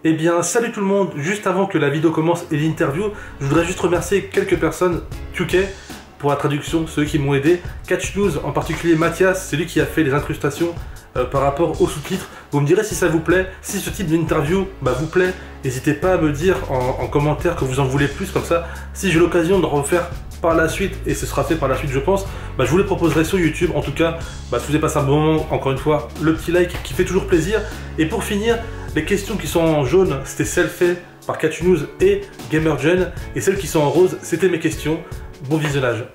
Eh bien, salut tout le monde. Juste avant que la vidéo commence et l'interview, je voudrais juste remercier quelques personnes, UK, pour la traduction, ceux qui m'ont aidé. Catch News, en particulier Mathias, c'est lui qui a fait les incrustations par rapport aux sous-titres. Vous me direz si ça vous plaît, si ce type d'interview vous plaît. N'hésitez pas à me dire en commentaire que vous en voulez plus, comme ça, si j'ai l'occasion de refaire par la suite, et ce sera fait par la suite je pense, je vous les proposerai sur YouTube. En tout cas, si vous avez passé un bon moment, encore une fois, le petit like qui fait toujours plaisir. Et pour finir, les questions qui sont en jaune, c'était celles faites par Catch News et GamerGen, et celles qui sont en rose, c'était mes questions. Bon visionnage.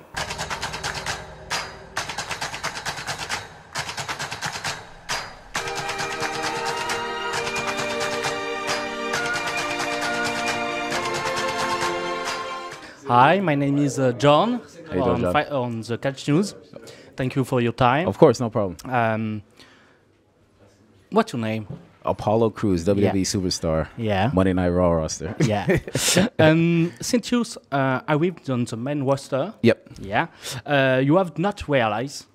Hi, my name is John How you doing, John? on the Catch News. Thank you for your time. Of course, no problem. What's your name? Apollo Crews, WWE Superstar. Yeah. Monday Night Raw roster. Yeah. Since you arrived on the main roster, Yep. yeah, you have not realized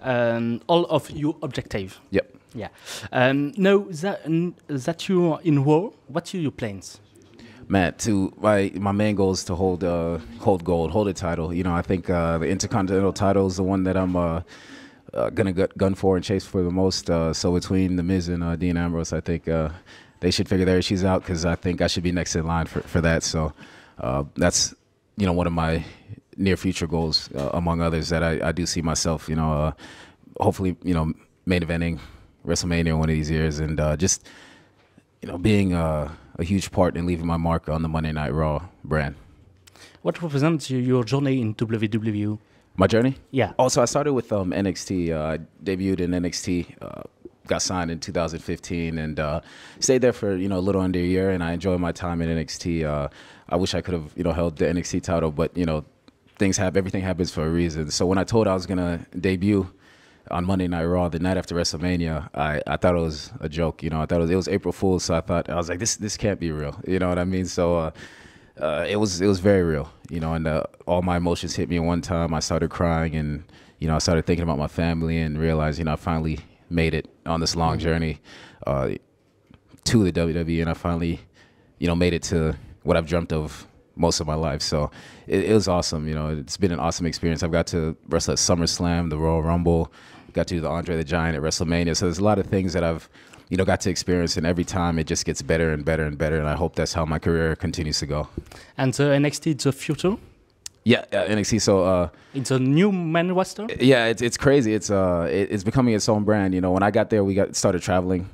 all of your objective. Yep. Yeah. Now that you're in Raw, what are your plans? Man, my main goal is to hold gold, hold a title. You know, I think the Intercontinental title is the one that I'm gonna gun for and chase for the most. So between The Miz and Dean Ambrose, I think they should figure their issues out, because I think I should be next in line for that. So that's, you know, one of my near future goals, among others, that I do see myself, you know, hopefully, you know, main eventing WrestleMania one of these years, and just, you know, being a huge part in leaving my mark on the Monday Night Raw brand. What represents your journey in WWE? My journey? Yeah. Oh, so I started with NXT. I debuted in NXT, got signed in 2015, and stayed there for, you know, a little under a year, and I enjoyed my time in NXT. I wish I could have, you know, held the NXT title, but, you know, everything happens for a reason. So when I told I was gonna debut on Monday Night Raw the night after WrestleMania, I thought it was a joke. You know, I thought it was April Fool's, so I was like, this can't be real. You know what I mean? So it was very real. You know, and all my emotions hit me at one time. I started crying, and, you know, I started thinking about my family, and realized, you know, I finally made it on this long journey to the WWE, and I finally, you know, made it to what I've dreamt of most of my life. So it was awesome. You know, it's been an awesome experience. I've got to wrestle at SummerSlam, the Royal Rumble, got to do the Andre the Giant at WrestleMania. So there's a lot of things that I've, you know, got to experience, and every time it just gets better and better and better, and I hope that's how my career continues to go. And NXT, the future? Yeah, NXT. So it's a new main roster. Yeah, it's crazy. It's becoming its own brand. You know, when I got there, we started traveling,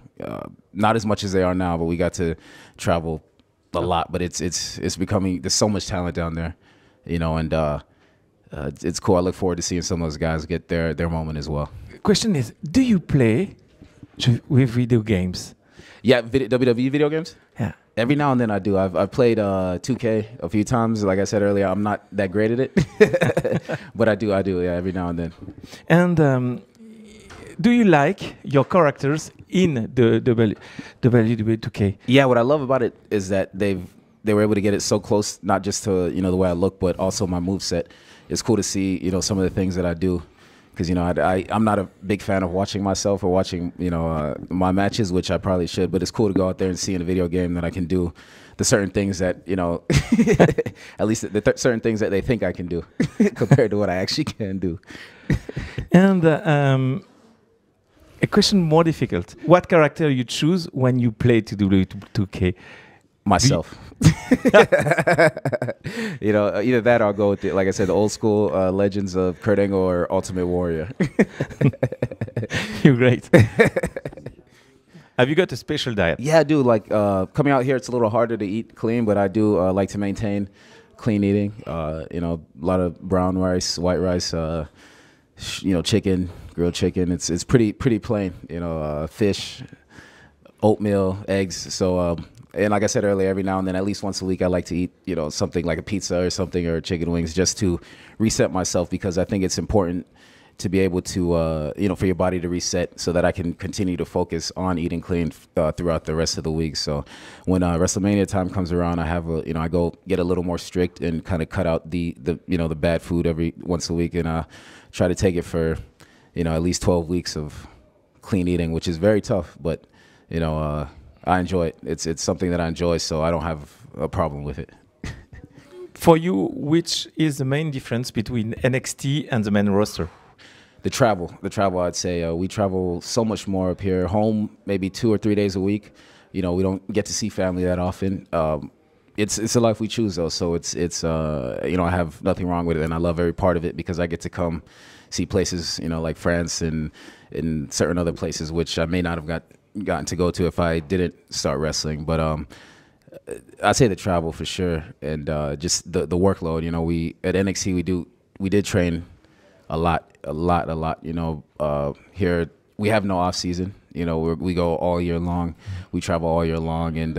not as much as they are now, but we got to travel a lot. But it's becoming, there's so much talent down there, you know, and it's cool. I look forward to seeing some of those guys get their moment as well. Question is, do you play with video games? Yeah, WWE video games? Yeah. Every now and then I do. I've played 2K a few times. Like I said earlier, I'm not that great at it, but I do. Yeah, every now and then. And do you like your characters in the WWE 2K? Yeah, what I love about it is that they were able to get it so close, not just to, you know, the way I look, but also my moveset. It's cool to see, you know, some of the things that I do. Because, you know, I'm not a big fan of watching myself or watching, you know, my matches, which I probably should. But it's cool to go out there and see in a video game that I can do the certain things that, you know, at least the certain things that they think I can do compared to what I actually can do. And a question more difficult. What character you choose when you play to WWE2K? Myself. You know, either that or I'll go with like I said, the old school legends of Kurt Angle or Ultimate Warrior. You're great. Have you got a special diet? Yeah, I do. Like coming out here, it's a little harder to eat clean, but I do like to maintain clean eating. You know, a lot of brown rice, white rice, you know, chicken, grilled chicken. It's pretty plain. You know, fish, oatmeal, eggs. So. And like I said earlier, every now and then, at least once a week, I like to eat, you know, something like a pizza or something, or chicken wings, just to reset myself, because I think it's important to be able to, you know, for your body to reset, so that I can continue to focus on eating clean throughout the rest of the week. So when WrestleMania time comes around, I have a, you know, I go get a little more strict and kind of cut out the you know, the bad food every once a week, and try to take it for, you know, at least 12 weeks of clean eating, which is very tough, but, you know, I enjoy it. It's something that I enjoy, so I don't have a problem with it. For you, which is the main difference between NXT and the main roster? The travel, I'd say. We travel so much more up here. Home, maybe 2 or 3 days a week. You know, we don't get to see family that often. It's a life we choose, though. So it's you know, I have nothing wrong with it, and I love every part of it because I get to come see places, you know, like France and in certain other places, which I may not have gotten to go to if I didn't start wrestling. But I'd say the travel for sure, and just the workload. You know, we at NXT we did train a lot. You know, here we have no off season. You know, we go all year long. We travel all year long, and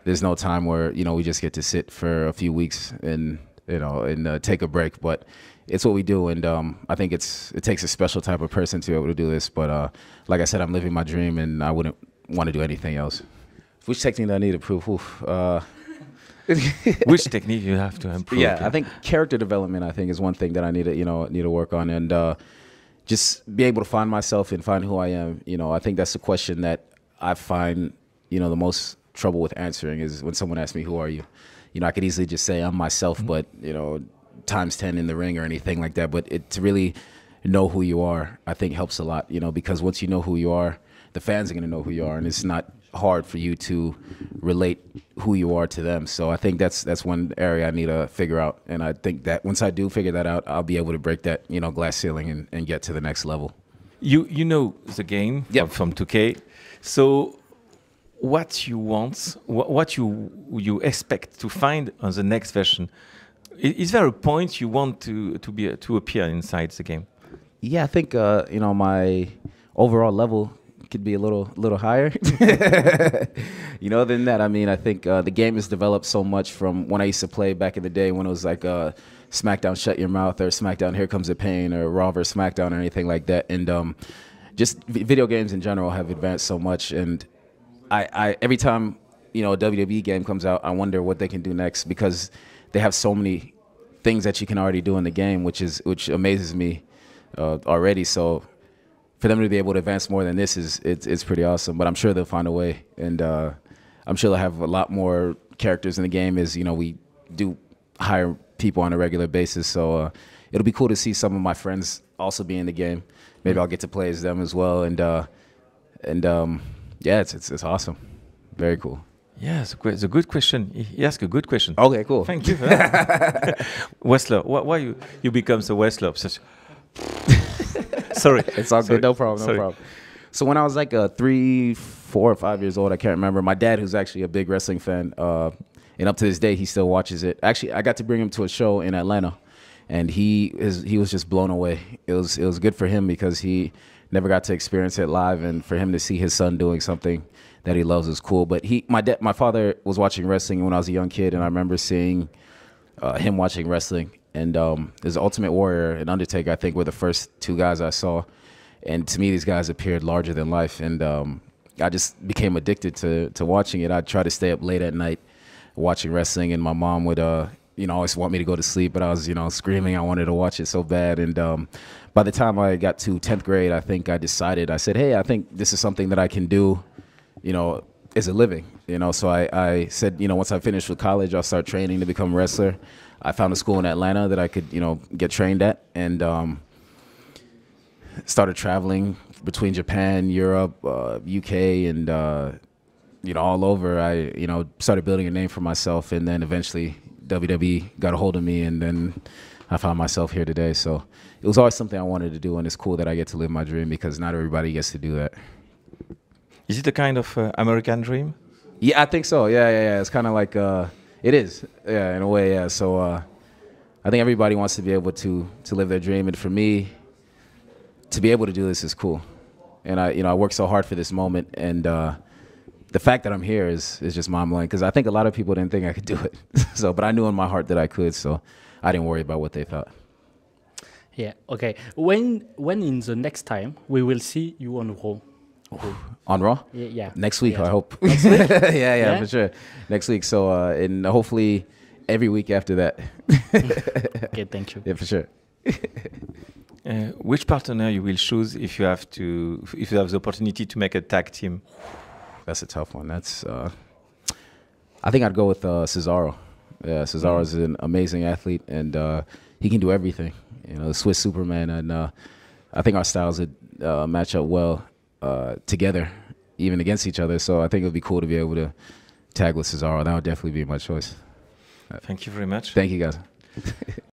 there's no time where, you know, we just get to sit for a few weeks and, you know, and take a break. But it's what we do, and I think it takes a special type of person to be able to do this. But like I said, I'm living my dream, and I wouldn't want to do anything else. Which technique do I need to improve? Which technique you have to improve? Yeah, I think character development, I think, is one thing that I need to work on, and just be able to find myself and find who I am. You know, I think that's the question that I find, you know, the most trouble with answering is when someone asks me, "Who are you?" You know, I could easily just say I'm myself, but you know, times 10 in the ring or anything like that. But to really know who you are, I think helps a lot. You know, because once you know who you are, the fans are going to know who you are, and it's not hard for you to relate who you are to them. So I think that's one area I need to figure out, and I think that once I do figure that out, I'll be able to break that, you know, glass ceiling and get to the next level. You know the game from 2K, so what you want, what you expect to find on the next version? Is there a point you want to appear inside the game? Yeah, I think you know, my overall level could be a little higher. You know, than that. I mean, I think the game has developed so much from when I used to play back in the day when it was like SmackDown Shut Your Mouth or SmackDown Here Comes the Pain or Raw vs. SmackDown or anything like that. And just video games in general have advanced so much. And I every time, you know, a WWE game comes out, I wonder what they can do next, because they have so many things that you can already do in the game, which amazes me already. So for them to be able to advance more than this it's pretty awesome. But I'm sure they'll find a way, and I'm sure they'll have a lot more characters in the game. As you know, we do hire people on a regular basis, so it'll be cool to see some of my friends also be in the game. Maybe I'll get to play as them as well, and yeah, it's awesome, very cool. Yeah, it's a good question. He asked a good question. Okay, cool. Thank you for that. Wrestler, why you become a wrestler? Sorry. It's all good. No problem. No problem. So when I was like 3, 4, or 5 years old, I can't remember, my dad, who's actually a big wrestling fan, and up to this day, he still watches it. Actually, I got to bring him to a show in Atlanta, and he was just blown away. It was good for him because he never got to experience it live, and for him to see his son doing something that he loves is cool. But my father was watching wrestling when I was a young kid, and I remember seeing him watching wrestling. And his Ultimate Warrior and Undertaker, I think, were the first 2 guys I saw. And to me, these guys appeared larger than life. And I just became addicted to watching it. I'd try to stay up late at night watching wrestling, and my mom would, you know, always want me to go to sleep. But I was, you know, screaming. I wanted to watch it so bad. And by the time I got to 10th grade, I think I said, hey, I think this is something that I can do, you know, as a living. You know, so I said, you know, once I finish with college, I'll start training to become a wrestler. I found a school in Atlanta that I could, you know, get trained at, and started traveling between Japan, Europe, UK, and you know, all over. I, you know, started building a name for myself, and then eventually WWE got a hold of me, and then I found myself here today. So it was always something I wanted to do, and it's cool that I get to live my dream, because not everybody gets to do that. Is it a kind of American dream? Yeah, I think so. Yeah. It's kind of like it is, yeah, in a way, yeah. So I think everybody wants to be able to live their dream, and for me, to be able to do this is cool. And I worked so hard for this moment, and the fact that I'm here is just mind-blowing, because I think a lot of people didn't think I could do it. So, but I knew in my heart that I could, so I didn't worry about what they thought. Yeah. Okay. When in the next time we will see you on Raw? On Raw? Yeah. Next week, yeah. I hope. Next week? yeah, for sure. Next week. So, and hopefully every week after that. Okay, thank you. Yeah, for sure. Which partner you will choose if you have the opportunity to make a tag team? That's a tough one. That's I think I'd go with Cesaro. Yeah, Cesaro is an amazing athlete, and he can do everything. You know, the Swiss Superman, and I think our styles would match up well together, even against each other. So I think it would be cool to be able to tag with Cesaro. That would definitely be my choice. Thank you very much. Thank you, guys.